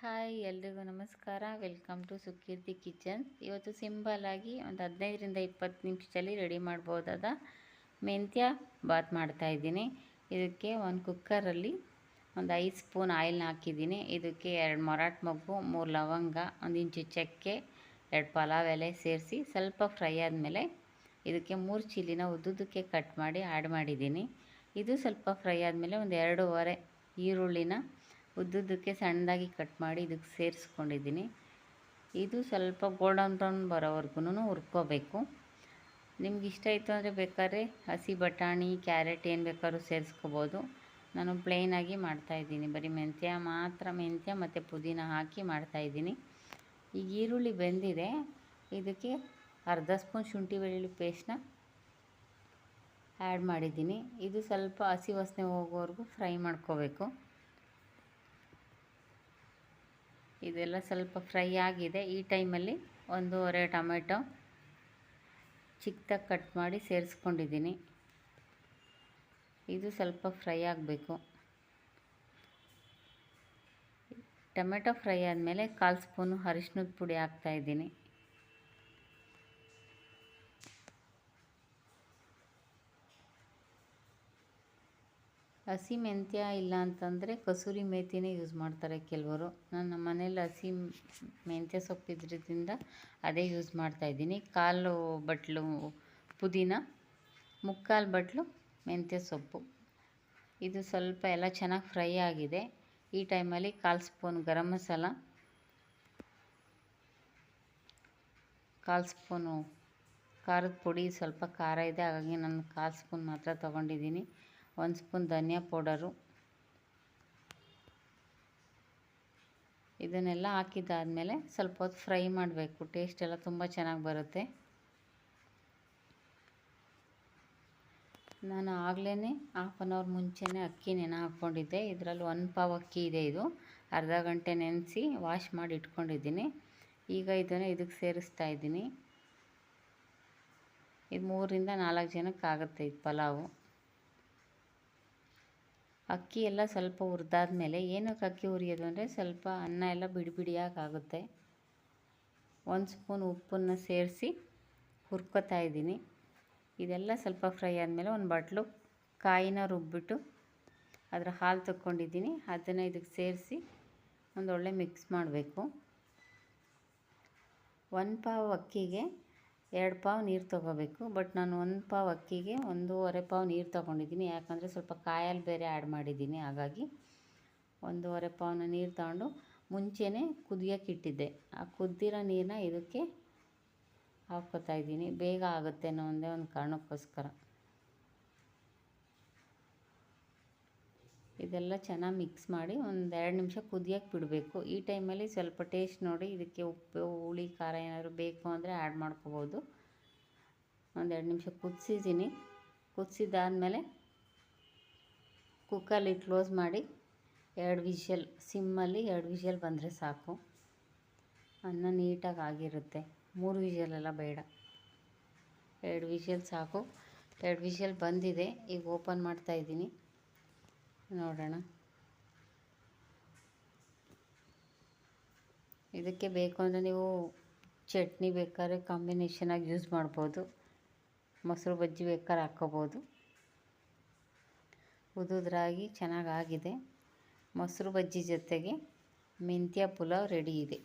Hi ಎಲ್ರಿಗೂ ನಮಸ್ಕಾರ. Welcome to Sukeerthi kitchen. ಇವತ್ತು ಸಿಂಪಲ್ಲಾಗಿ ಒಂದು 15ರಿಂದ 20 ನಿಮಿಷದಲ್ಲಿ ರೆಡಿ ಮಾಡ್ಬೋದಾದ ಮೆಂತ್ಯ ಬಾತ್ ಮಾಡ್ತಾಯಿದ್ದೀನಿ. ಇದಕ್ಕೆ ಒಂದು ಕುಕ್ಕರಲ್ಲಿ ಒಂದು 5 ಸ್ಪೂನ್ ಆಯಿಲ್ನ ಹಾಕಿದ್ದೀನಿ. ಇದಕ್ಕೆ 2 ಮರಾಠ ಮೊಗ್ಗು, 3 ಲವಂಗ, 1 ಇಂಚು ಚಕ್ಕೆ, 2 ಪಲಾವ್ ಎಲೆ ಸೇರಿಸಿ ಸ್ವಲ್ಪ ಫ್ರೈ ಆದಮೇಲೆ ಇದಕ್ಕೆ 3 ಚಿಲ್ಲಿನ ಉದ್ದುದಕ್ಕೆ ಕಟ್ ಮಾಡಿ ಆ್ಯಡ್ ಮಾಡಿದ್ದೀನಿ. ಇದು ಸ್ವಲ್ಪ ಫ್ರೈ ಆದಮೇಲೆ ಒಂದು 2.5 ಈರುಳ್ಳಿನ ಉದ್ದುದಕ್ಕೆ ಸಣ್ಣದಾಗಿ ಕಟ್ ಮಾಡಿ ಇದಕ್ಕೆ ಸೇರಿಸ್ಕೊಂಡಿದ್ದೀನಿ. ಇದು ಸ್ವಲ್ಪ ಗೋಲ್ಡನ್ ಬ್ರೌನ್ ಬರೋವರೆಗೂ ಹುರ್ಕೋಬೇಕು. ನಿಮ್ಗೆ ಇಷ್ಟ ಇತ್ತು ಅಂದರೆ ಬೇಕಾದ್ರೆ ಹಸಿ ಬಟಾಣಿ, ಕ್ಯಾರೆಟ್ ಏನು ಬೇಕಾದ್ರೂ ಸೇರಿಸ್ಕೋಬೋದು. ನಾನು ಪ್ಲೇನಾಗಿ ಮಾಡ್ತಾಯಿದ್ದೀನಿ, ಬರೀ ಮೆಂತ್ಯ ಮತ್ತು ಪುದೀನ ಹಾಕಿ ಮಾಡ್ತಾಯಿದ್ದೀನಿ. ಈಗ ಈರುಳ್ಳಿ ಬೆಂದಿದೆ, ಇದಕ್ಕೆ ಅರ್ಧ ಸ್ಪೂನ್ ಶುಂಠಿ ಬೆಳ್ಳುಳ್ಳಿ ಪೇಸ್ಟ್ನ ಆ್ಯಡ್ ಮಾಡಿದ್ದೀನಿ. ಇದು ಸ್ವಲ್ಪ ಹಸಿ ವಾಸನೆ ಹೋಗೋವರೆಗೂ ಫ್ರೈ ಮಾಡ್ಕೋಬೇಕು. ಇದೆಲ್ಲ ಸ್ವಲ್ಪ ಫ್ರೈ ಆಗಿದೆ. ಈ ಟೈಮಲ್ಲಿ 1.5 ಟೊಮೆಟೊ ಚಿಕ್ಕದಾಗಿ ಕಟ್ ಮಾಡಿ ಸೇರಿಸ್ಕೊಂಡಿದ್ದೀನಿ. ಇದು ಸ್ವಲ್ಪ ಫ್ರೈ ಆಗಬೇಕು. ಟೊಮೆಟೊ ಫ್ರೈ ಆದಮೇಲೆ 1/4 ಸ್ಪೂನು ಅರಿಶಿನದ ಪುಡಿ ಹಾಕ್ತಾಯಿದ್ದೀನಿ. ಹಸಿ ಮೆಂತ್ಯ ಇಲ್ಲ ಅಂತಂದರೆ ಕಸೂರಿ ಮೇಥಿನೇ ಯೂಸ್ ಮಾಡ್ತಾರೆ ಕೆಲವರು. ನಮ್ಮ ಮನೇಲಿ ಹಸಿ ಮೆಂತ್ಯ ಸೊಪ್ಪಿದ್ರಿಂದ ಅದೇ ಯೂಸ್ ಮಾಡ್ತಾಯಿದ್ದೀನಿ. 1/4 ಬಟ್ಲು ಪುದೀನ, 3/4 ಬಟ್ಲು ಮೆಂತ್ಯ ಸೊಪ್ಪು. ಇದು ಸ್ವಲ್ಪ ಎಲ್ಲ ಚೆನ್ನಾಗಿ ಫ್ರೈ ಆಗಿದೆ. ಈ ಟೈಮಲ್ಲಿ 1/4 ಸ್ಪೂನ್ ಗರಂ ಮಸಾಲ, 1/4 ಸ್ಪೂನು ಖಾರದ ಪುಡಿ. ಸ್ವಲ್ಪ ಖಾರ ಇದೆ, ಹಾಗಾಗಿ ನಾನು 1/4 ಸ್ಪೂನ್ ಮಾತ್ರ ತೊಗೊಂಡಿದ್ದೀನಿ. 1 ಸ್ಪೂನ್ ಧನಿಯಾ ಪೌಡರು. ಇದನ್ನೆಲ್ಲ ಹಾಕಿದ್ದಾದಮೇಲೆ ಸ್ವಲ್ಪ ಹೊತ್ತು ಫ್ರೈ ಮಾಡಬೇಕು. ಟೇಸ್ಟ್ ಎಲ್ಲ ತುಂಬ ಚೆನ್ನಾಗಿ ಬರುತ್ತೆ. ನಾನು ಆಗಲೇ 1/2 ಅವರ್ ಮುಂಚೆನೇ ಅಕ್ಕಿ ನೆನೆ ಹಾಕ್ಕೊಂಡಿದ್ದೆ. ಇದರಲ್ಲಿ 1 ಪಾವ್ ಅಕ್ಕಿ ಇದೆ. ಇದು ಅರ್ಧ ಗಂಟೆ ನೆನೆಸಿ ವಾಶ್ ಮಾಡಿ ಇಟ್ಕೊಂಡಿದ್ದೀನಿ. ಈಗ ಇದನ್ನು ಇದಕ್ಕೆ ಸೇರಿಸ್ತಾ ಇದ್ದೀನಿ. ಇದು 3ರಿಂದ 4 ಜನಕ್ಕೆ ಆಗುತ್ತೆ ಇದು ಪಲಾವು. ಅಕ್ಕಿ ಎಲ್ಲ ಸ್ವಲ್ಪ ಹುರಿದಾದ್ಮೇಲೆ, ಏನಕ್ಕೆ ಅಕ್ಕಿ ಹುರಿಯೋದು ಅಂದರೆ ಸ್ವಲ್ಪ ಅನ್ನ ಎಲ್ಲ ಬಿಡಿಯಾಗಿ ಆಗುತ್ತೆ. 1 ಸ್ಪೂನ್ ಉಪ್ಪನ್ನು ಸೇರಿಸಿ ಹುರ್ಕೋತಾ ಇದ್ದೀನಿ. ಇದೆಲ್ಲ ಸ್ವಲ್ಪ ಫ್ರೈ ಆದಮೇಲೆ 1 ಬಟ್ಲು ಕಾಯಿನ ರುಬ್ಬಿಟ್ಟು ಅದರ ಹಾಲು ತಗೊಂಡಿದ್ದೀನಿ. ಅದನ್ನು ಇದಕ್ಕೆ ಸೇರಿಸಿ ಒಂದೊಳ್ಳೆ ಮಿಕ್ಸ್ ಮಾಡಬೇಕು. 1 ಪಾವ್ ಅಕ್ಕಿಗೆ 2 ಪಾವ್ ನೀರು ತೊಗೋಬೇಕು. ಬಟ್ ನಾನು 1 ಪಾವ್ ಅಕ್ಕಿಗೆ 1.5 ಪಾವ್ ನೀರು ತೊಗೊಂಡಿದ್ದೀನಿ. ಯಾಕಂದರೆ ಸ್ವಲ್ಪ ಕಾಯಲ್ಲಿ ಬೇರೆ ಆ್ಯಡ್ ಮಾಡಿದ್ದೀನಿ, ಹಾಗಾಗಿ 1.5 ಪಾವ್ನ ನೀರು ತಗೊಂಡು ಮುಂಚೆನೇ ಕುದಿಯೋಕೆ ಇಟ್ಟಿದ್ದೆ. ಆ ಕುದ್ದಿರೋ ನೀರನ್ನ ಇದಕ್ಕೆ ಹಾಕ್ಕೋತಾ ಇದ್ದೀನಿ. ಬೇಗ ಆಗುತ್ತೆ ಅನ್ನೋ ಒಂದೇ ಒಂದು ಕಾರಣಕ್ಕೋಸ್ಕರ. ಇದೆಲ್ಲ ಚೆನ್ನಾಗಿ ಮಿಕ್ಸ್ ಮಾಡಿ ಒಂದು 2 ನಿಮಿಷ ಕುದಿಯೋಕೆ ಬಿಡಬೇಕು. ಈ ಟೈಮಲ್ಲಿ ಸ್ವಲ್ಪ ಟೇಸ್ಟ್ ನೋಡಿ, ಇದಕ್ಕೆ ಉಪ್ಪು, ಹುಳಿ, ಖಾರ ಏನಾದರೂ ಬೇಕು ಅಂದರೆ ಆ್ಯಡ್ ಮಾಡ್ಕೋಬೋದು. ಒಂದು 2 ನಿಮಿಷ ಕುದಿಸಿದ್ದೀನಿ. ಕುದಿಸಿದ್ದಾದಮೇಲೆ ಕುಕ್ಕರ್ಲಿ ಕ್ಲೋಸ್ ಮಾಡಿ 2 ವಿಷಲ್, ಸಿಮ್ಮಲ್ಲಿ 2 ವಿಷಲ್ ಬಂದರೆ ಸಾಕು. ಅನ್ನ ನೀಟಾಗಿ ಆಗಿರುತ್ತೆ. 3 ವಿಷಲೆಲ್ಲ ಬೇಡ, 2 ವಿಷಲ್ ಸಾಕು. 2 ವಿಷಲ್ ಬಂದಿದೆ. ಈಗ ಓಪನ್ ಮಾಡ್ತಾಯಿದ್ದೀನಿ, ನೋಡೋಣ. ಇದಕ್ಕೆ ಬೇಕು ಅಂದರೆ ನೀವು ಚಟ್ನಿ ಬೇಕಾದ್ರೆ ಕಾಂಬಿನೇಷನಾಗಿ ಯೂಸ್ ಮಾಡ್ಬೋದು. ಮೊಸರು ಬಜ್ಜಿ ಬೇಕಾದ್ರೆ ಹಾಕ್ಕೋಬೋದು. ಉದುದ್ರಾಗಿ ಚೆನ್ನಾಗಾಗಿದೆ. ಮೊಸರು ಬಜ್ಜಿ ಜೊತೆಗೆ ಮೆಂತ್ಯ ಪುಲಾವ್ ರೆಡಿ ಇದೆ.